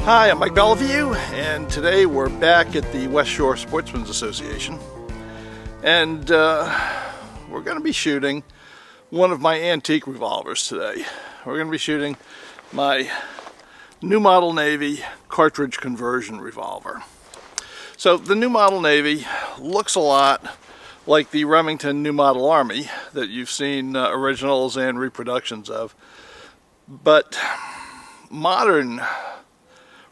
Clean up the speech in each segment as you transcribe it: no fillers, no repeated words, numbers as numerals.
Hi, I'm Mike Beliveau, and today we're back at the West Shore Sportsmen's Association, and we're going to be shooting one of my antique revolvers today. We're going to be shooting my New Model Navy cartridge conversion revolver. So the New Model Navy looks a lot like the Remington New Model Army that you've seen originals and reproductions of, but modern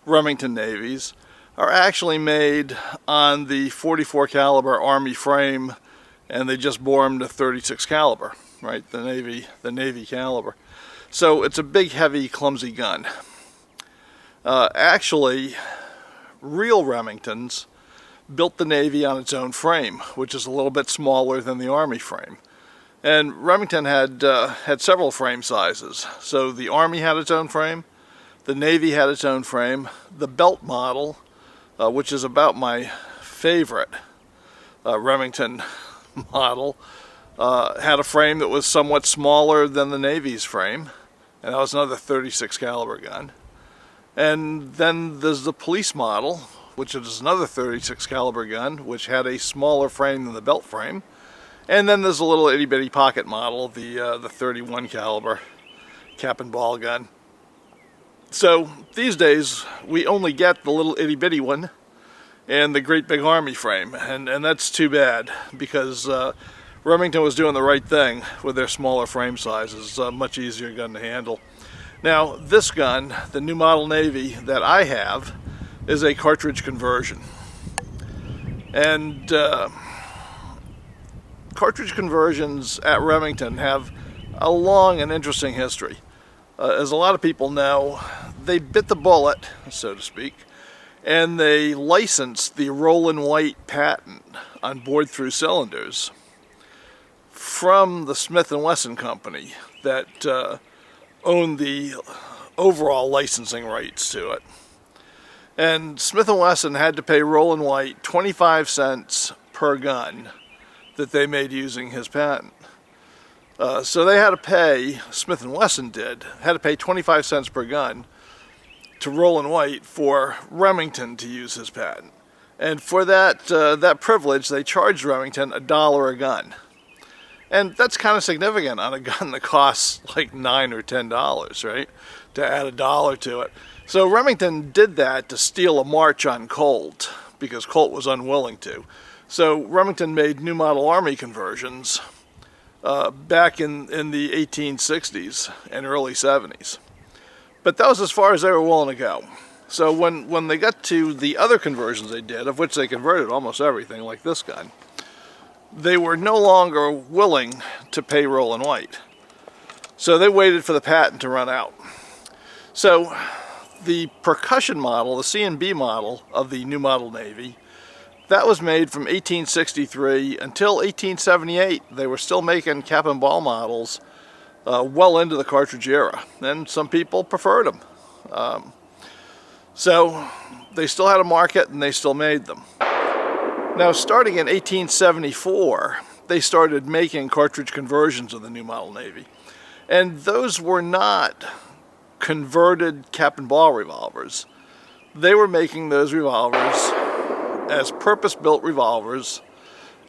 Remington Navies are actually made on the 44 caliber Army frame, and they just bore them to 36 caliber, right? The Navy caliber. So it's a big, heavy, clumsy gun. Actually, real Remingtons built the Navy on its own frame, which is a little bit smaller than the Army frame. And Remington had several frame sizes. So the Army had its own frame, the Navy had its own frame. The belt model, which is about my favorite Remington model, had a frame that was somewhat smaller than the Navy's frame, and that was another 36 caliber gun. And then there's the police model, which is another 36 caliber gun, which had a smaller frame than the belt frame. And then there's a little itty bitty pocket model, the 31 caliber cap and ball gun. So these days we only get the little itty bitty one and the great big Army frame, and that's too bad, because Remington was doing the right thing with their smaller frame sizes. It's a much easier gun to handle. Now this gun, the New Model Navy that I have, is a cartridge conversion, and cartridge conversions at Remington have a long and interesting history. As a lot of people know, they bit the bullet, so to speak, and they licensed the roll and white patent on bored-through cylinders from the Smith & Wesson company that owned the overall licensing rights to it. And Smith & Wesson had to pay Roll and White 25 cents per gun that they made using his patent. So they had to pay, Smith & Wesson had to pay 25 cents per gun to Roll and White for Remington to use his patent. And for that privilege, they charged Remington $1 a gun. And that's kind of significant on a gun that costs like $9 or $10, right? To add $1 to it. So Remington did that to steal a march on Colt, because Colt was unwilling to. So Remington made New Model Army conversions back in the 1860s and early 70s. But that was as far as they were willing to go. So when they got to the other conversions they did, of which they converted almost everything, like this gun, they were no longer willing to pay Roll and White. So they waited for the patent to run out. So the percussion model, the C&B model of the New Model Navy, that was made from 1863 until 1878. They were still making cap and ball models well into the cartridge era, and some people preferred them. So they still had a market, and they still made them. Now, starting in 1874, they started making cartridge conversions of the New Model Navy, and those were not converted cap and ball revolvers. They were making those revolvers as purpose-built revolvers,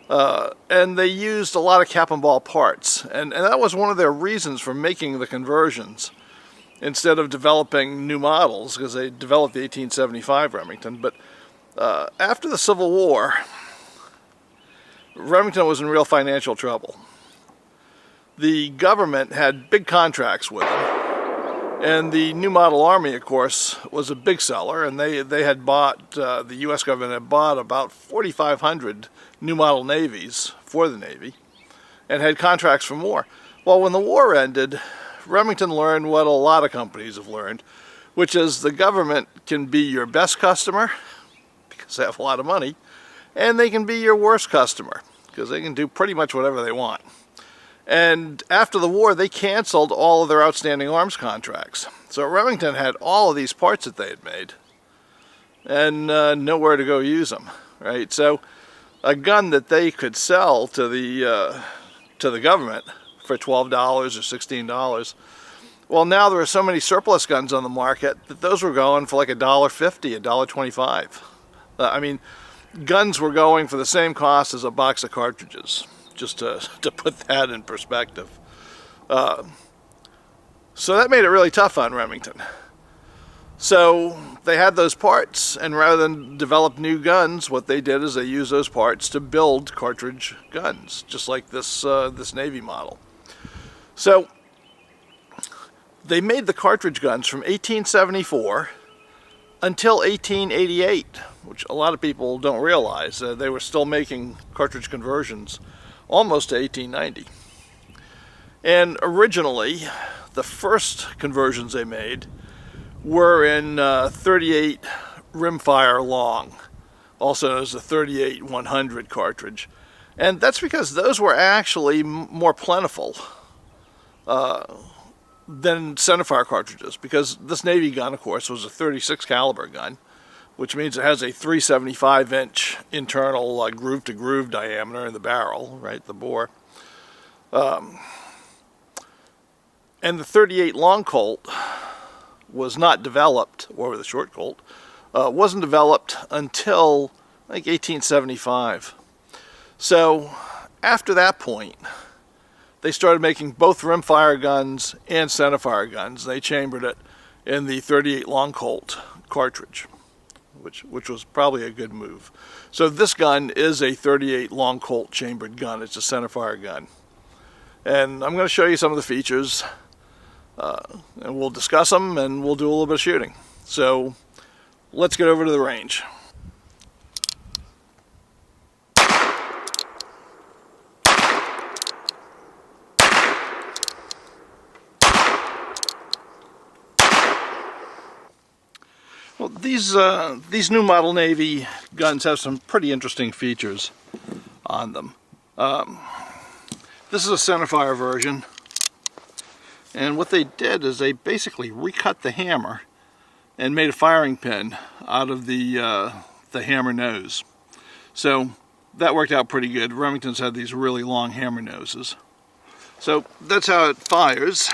and they used a lot of cap and ball parts, and that was one of their reasons for making the conversions instead of developing new models, because they developed the 1875 Remington. But after the Civil War, Remington was in real financial trouble. The government had big contracts with them, and the New Model Army, of course, was a big seller, and they had bought, the U.S. government had bought about 4,500 New Model Navies for the Navy, and had contracts for more. Well, when the war ended, Remington learned what a lot of companies have learned, which is the government can be your best customer, because they have a lot of money, and they can be your worst customer, because they can do pretty much whatever they want. And after the war, they canceled all of their outstanding arms contracts. So Remington had all of these parts that they had made, and nowhere to go use them, right? So a gun that they could sell to the government for $12 or $16 Well, now there are so many surplus guns on the market that those were going for like $1.50, $1.25. I mean, guns were going for the same cost as a box of cartridges, just to put that in perspective. So that made it really tough on Remington. So they had those parts, and rather than develop new guns, what they did is they used those parts to build cartridge guns, just like this Navy model. So they made the cartridge guns from 1874 until 1888, which a lot of people don't realize. They were still making cartridge conversions almost to 1890. And originally, the first conversions they made were in 38 rimfire long, also known as the 38-100 cartridge. And that's because those were actually more plentiful than centerfire cartridges, because this Navy gun, of course, was a 36 caliber gun, which means it has a 375-inch internal groove-to-groove diameter in the barrel, right, the bore. And the 38 Long Colt was not developed, or the Short Colt, wasn't developed until like 1875. So after that point, they started making both rimfire guns and centerfire guns. They chambered it in the 38 Long Colt cartridge, which was probably a good move. So this gun is a 38 Long Colt chambered gun. It's a centerfire gun. And I'm going to show you some of the features, and we'll discuss them, and we'll do a little bit of shooting. So let's get over to the range. Well, these new model Navy guns have some pretty interesting features on them. This is a centerfire version, and what they did is they basically recut the hammer and made a firing pin out of the hammer nose. So that worked out pretty good. Remington's had these really long hammer noses. So that's how it fires.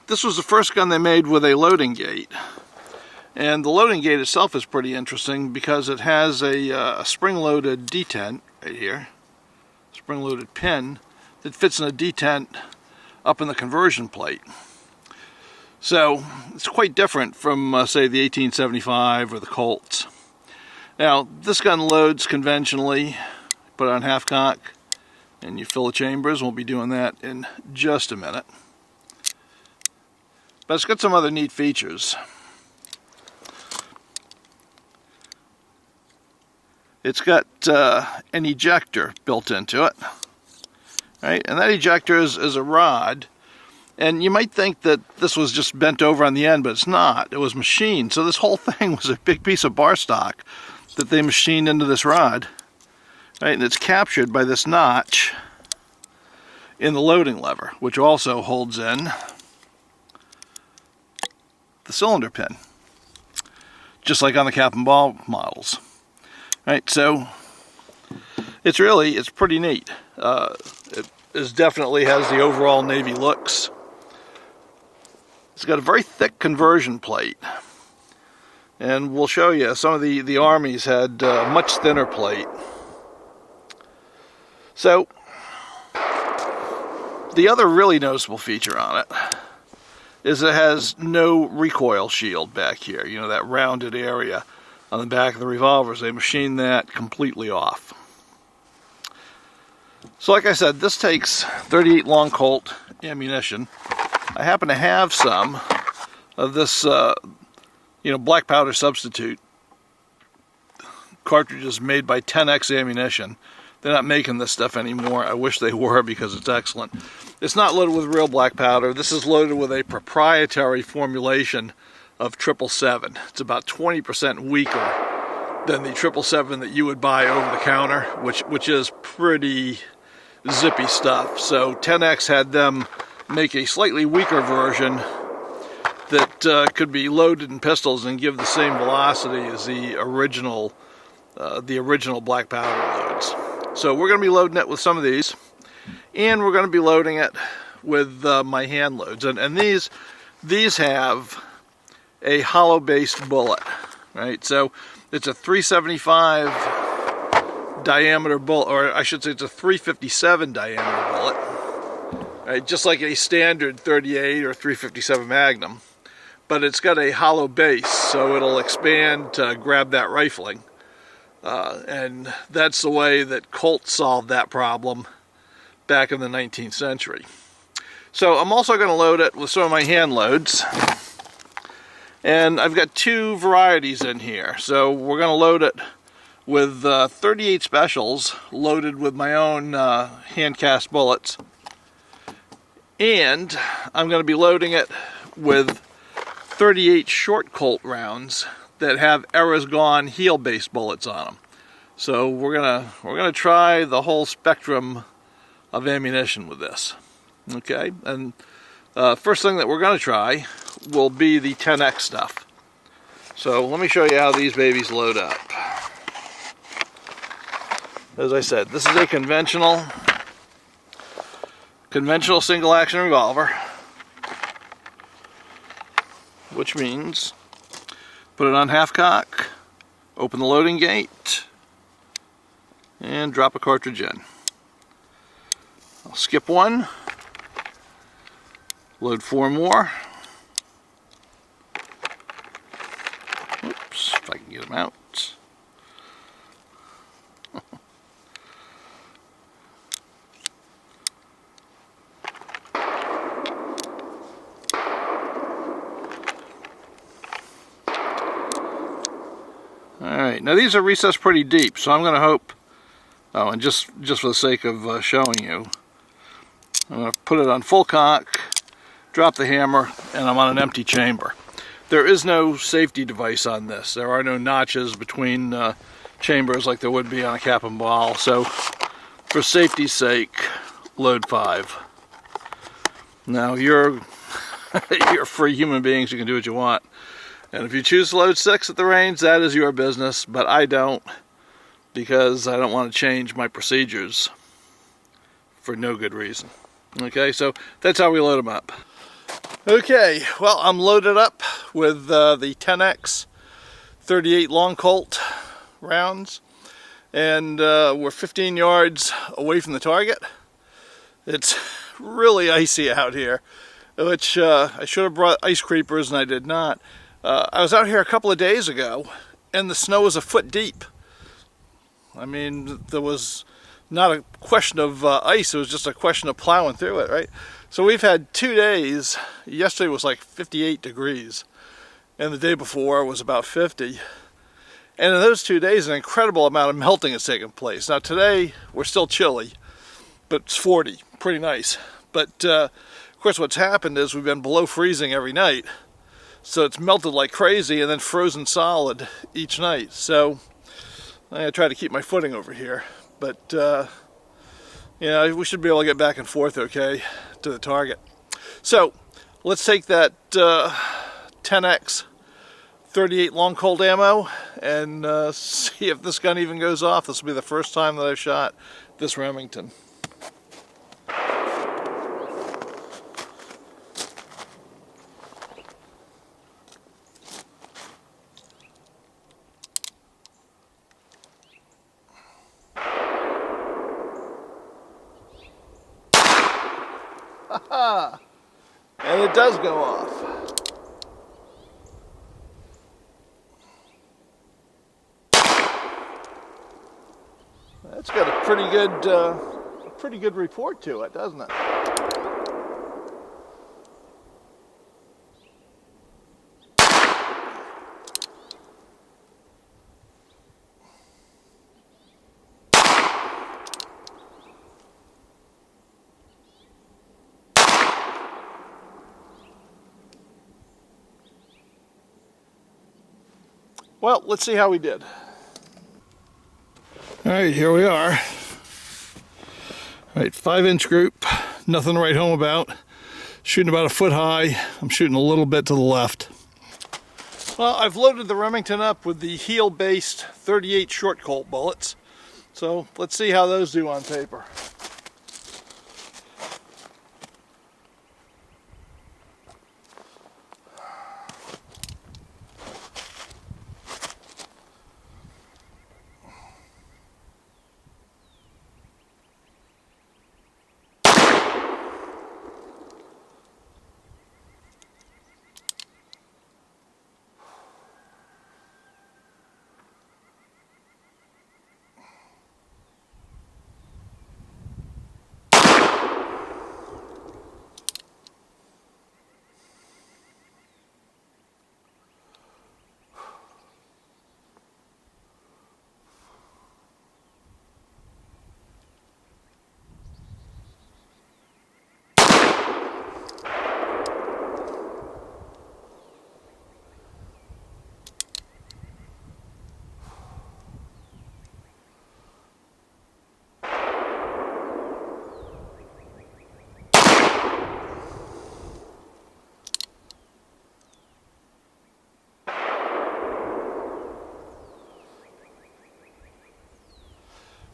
This was the first gun they made with a loading gate. And the loading gate itself is pretty interesting because it has a spring-loaded detent right here. Spring-loaded pin that fits in a detent up in the conversion plate. So it's quite different from, say, the 1875 or the Colts. Now, this gun loads conventionally. Put it on half cock, and you fill the chambers. We'll be doing that in just a minute. But it's got some other neat features. It's got an ejector built into it, right? And that ejector is a rod. And you might think that this was just bent over on the end, but it's not. It was machined. So this whole thing was a big piece of bar stock that they machined into this rod, right? And it's captured by this notch in the loading lever, which also holds in the cylinder pin, just like on the cap and ball models. Right, so it's pretty neat. It definitely has the overall Navy looks. It's got a very thick conversion plate, and we'll show you some of the armies had much thinner plate. So the other really noticeable feature on it is it has no recoil shield back here. You know, that rounded area on the back of the revolvers. They machined that completely off. So like I said, this takes 38 Long Colt ammunition. I happen to have some of this, black powder substitute cartridges made by 10X Ammunition. They're not making this stuff anymore. I wish they were, because it's excellent. It's not loaded with real black powder. This is loaded with a proprietary formulation of 777. It's about 20% weaker than the 777 that you would buy over the counter, which is pretty zippy stuff. So 10X had them make a slightly weaker version that could be loaded in pistols and give the same velocity as the original black powder loads. So we're going to be loading it with some of these, and we're going to be loading it with my hand loads, and these have a hollow based bullet, right? So it's a 375 diameter bullet, or I should say it's a 357 diameter bullet, right? Just like a standard 38 or 357 Magnum, but it's got a hollow base, so it'll expand to grab that rifling. And that's the way that Colt solved that problem back in the 19th century. So I'm also going to load it with some of my hand loads. And I've got two varieties in here. So we're going to load it with 38 specials loaded with my own hand cast bullets. And I'm going to be loading it with 38 short Colt rounds that have errors gone heel based bullets on them. So we're gonna try the whole spectrum of ammunition with this. Okay, and first thing that we're gonna try will be the 10X stuff. So let me show you how these babies load up. As I said, this is a conventional single action revolver, which means put it on half cock, open the loading gate, and drop a cartridge in. I'll skip one, load 4 more. Oops, if I can get them out. Alright, now these are recessed pretty deep, so I'm going to hope, oh, and just for the sake of showing you, I'm going to put it on full cock, drop the hammer, and I'm on an empty chamber. There is no safety device on this. There are no notches between chambers like there would be on a cap and ball, so for safety's sake, load 5. Now you're free human beings, you can do what you want. And if you choose to load 6 at the range, that is your business, but I don't, because I don't want to change my procedures for no good reason. Okay, so that's how we load them up. Okay, well, I'm loaded up with the 10X 38 Long Colt rounds, and we're 15 yards away from the target. It's really icy out here, which I should have brought ice creepers and I did not. I was out here a couple of days ago and the snow was a foot deep. I mean, there was not a question of ice, it was just a question of plowing through it, right? So we've had 2 days. Yesterday was like 58 degrees and the day before was about 50. And in those 2 days, an incredible amount of melting has taken place. Now today, we're still chilly, but it's 40, pretty nice. But of course what's happened is we've been below freezing every night. So it's melted like crazy and then frozen solid each night. So I'm gonna try to keep my footing over here. But you know, we should be able to get back and forth okay to the target. So let's take that 10X 38 Long Colt ammo and see if this gun even goes off. This will be the first time that I've shot this Remington. And it does go off. That's got a pretty good report to it, doesn't it? Well, let's see how we did. All right, here we are. All right, 5-inch group, nothing to write home about. Shooting about a foot high. I'm shooting a little bit to the left. Well, I've loaded the Remington up with the heel-based 38 short Colt bullets. So let's see how those do on paper.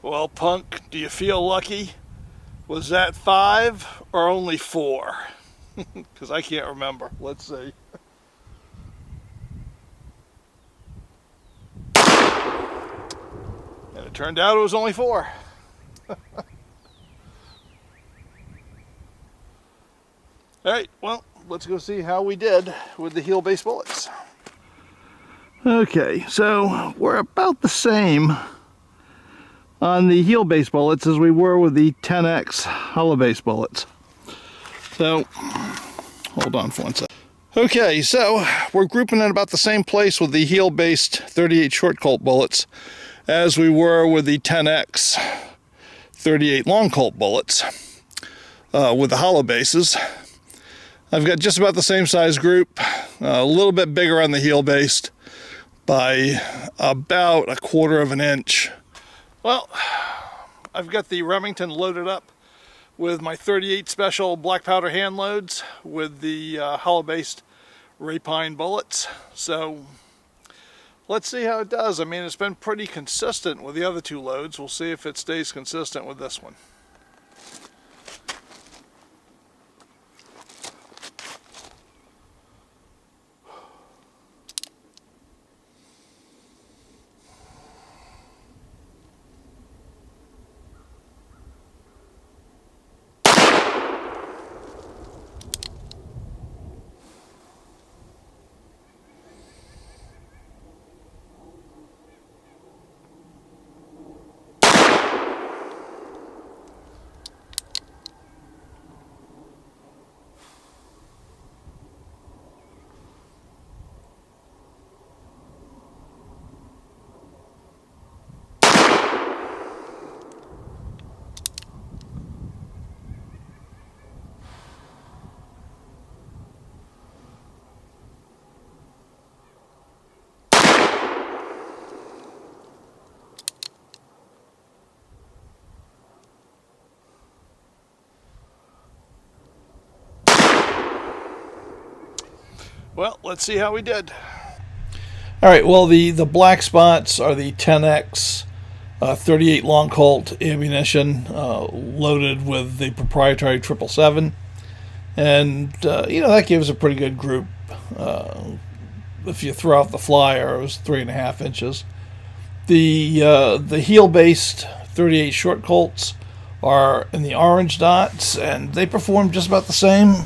Well, punk, do you feel lucky? Was that 5 or only 4? Because I can't remember. Let's see. And it turned out it was only 4. Alright, well, let's go see how we did with the heel-based bullets. Okay, so we're about the same on the heel-based bullets as we were with the 10X hollow-based bullets. So, hold on for 1 second. Okay, so we're grouping in about the same place with the heel-based 38 short Colt bullets as we were with the 10X 38 Long Colt bullets with the hollow bases. I've got just about the same size group, a little bit bigger on the heel-based by about 1/4 of an inch. Well, I've got the Remington loaded up with my 38 special black powder hand loads with the hollow-based rapine bullets. So let's see how it does. I mean, it's been pretty consistent with the other 2 loads. We'll see if it stays consistent with this one. Well, let's see how we did. All right, well, the black spots are the 10X 38 Long Colt ammunition loaded with the proprietary 777. And, that gives a pretty good group. If you throw out the flyer, it was 3.5 inches. The heel-based 38 short Colts are in the orange dots, and they perform just about the same.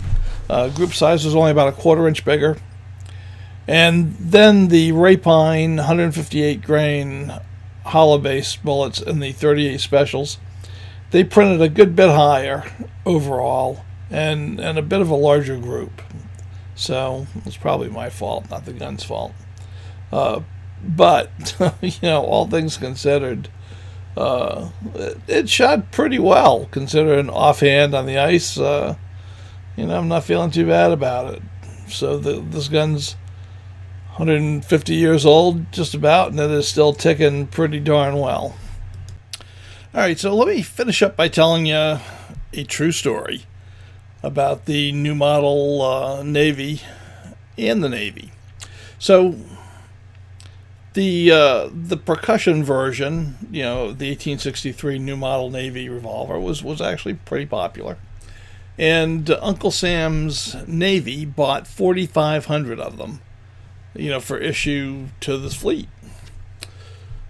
Group size was only about 1/4 inch bigger. And then the rapine 158 grain hollow-based bullets in the 38 specials, they printed a good bit higher overall and a bit of a larger group. So it's probably my fault, not the gun's fault. But, all things considered, it shot pretty well, considering offhand on the ice. I'm not feeling too bad about it. So this gun's 150 years old, just about, and it is still ticking pretty darn well. All right, so let me finish up by telling you a true story about the new model Navy and the Navy. So the percussion version, the 1863 new model Navy revolver was actually pretty popular. And Uncle Sam's Navy bought 4,500 of them, for issue to the fleet.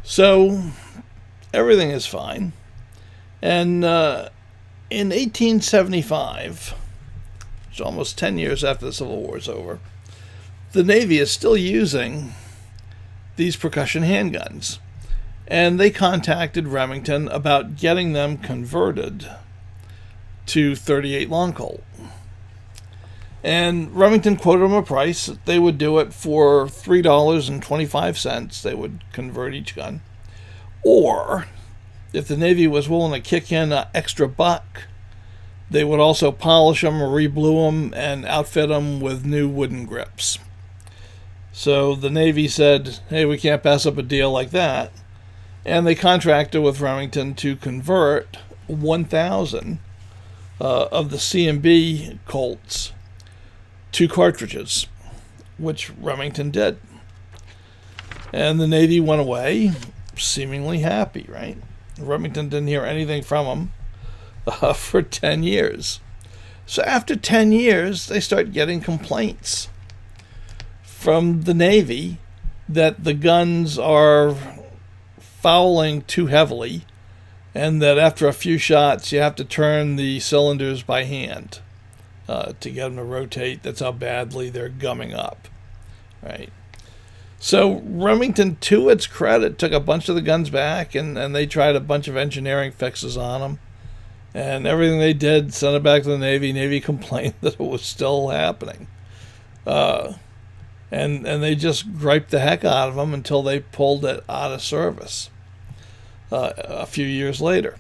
So everything is fine. And in 1875, which is almost 10 years after the Civil War is over, the Navy is still using these percussion handguns. And they contacted Remington about getting them converted to 38 Long Colt. And Remington quoted them a price. They would do it for $3.25. They would convert each gun. Or, if the Navy was willing to kick in an extra buck, they would also polish them or re-blue them and outfit them with new wooden grips. So the Navy said, hey, we can't pass up a deal like that. And they contracted with Remington to convert 1,000 of the C&B Colts to cartridges, which Remington did. And the Navy went away seemingly happy, right? Remington didn't hear anything from him for 10 years. So after 10 years, they start getting complaints from the Navy that the guns are fouling too heavily, and that after a few shots, you have to turn the cylinders by hand to get them to rotate. That's how badly they're gumming up, right? So Remington, to its credit, took a bunch of the guns back, and they tried a bunch of engineering fixes on them. And everything they did, sent it back to the Navy. Navy complained that it was still happening. And they just griped the heck out of them until they pulled it out of service a few years later.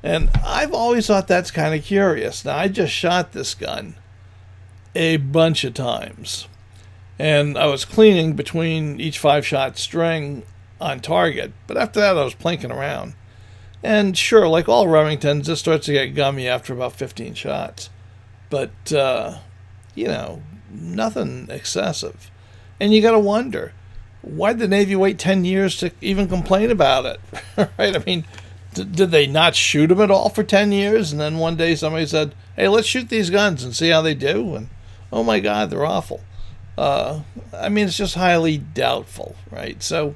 And I've always thought that's kind of curious. Now, I just shot this gun a bunch of times. And I was cleaning between each 5-shot string on target. But after that, I was plinking around. And sure, like all Remingtons, this starts to get gummy after about 15 shots. But, nothing excessive. And you got to wonder, why did the Navy wait 10 years to even complain about it? Right? I mean, did they not shoot them at all for 10 years? And then one day somebody said, hey, let's shoot these guns and see how they do. And, oh my God, they're awful. It's just highly doubtful, right? So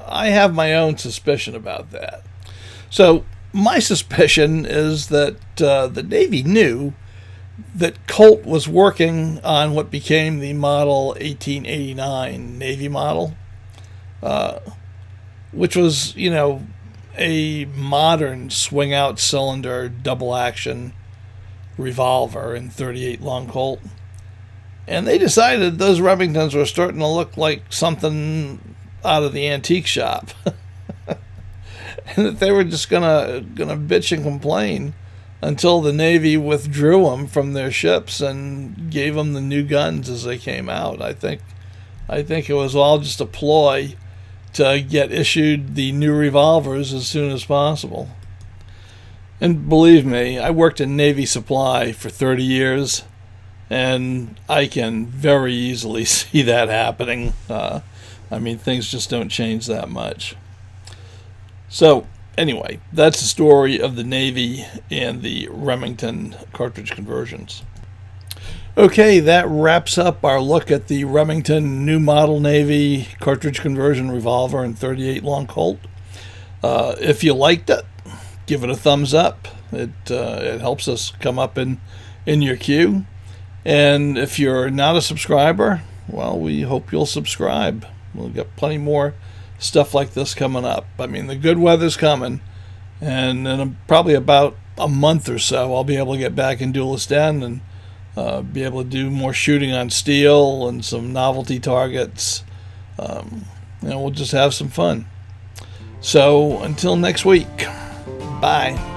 I have my own suspicion about that. So my suspicion is that the Navy knew that Colt was working on what became the model 1889 Navy model, which was, a modern swing-out cylinder double-action revolver in .38 Long Colt. And they decided those Remingtons were starting to look like something out of the antique shop. And that they were just gonna bitch and complain until the Navy withdrew them from their ships and gave them the new guns as they came out. I think it was all just a ploy to get issued the new revolvers as soon as possible. And believe me, I worked in Navy supply for 30 years, and I can very easily see that happening. Things just don't change that much. So, anyway, that's the story of the Navy and the Remington cartridge conversions. Okay, that wraps up our look at the Remington new model Navy cartridge conversion revolver in .38 Long Colt. If you liked it, give it a thumbs up. It helps us come up in your queue. And if you're not a subscriber, well, we hope you'll subscribe. We'll get plenty more stuff like this coming up. The good weather's coming, and in probably about a month or so, I'll be able to get back in Duelist Den and be able to do more shooting on steel and some novelty targets. We'll just have some fun. So until next week, bye.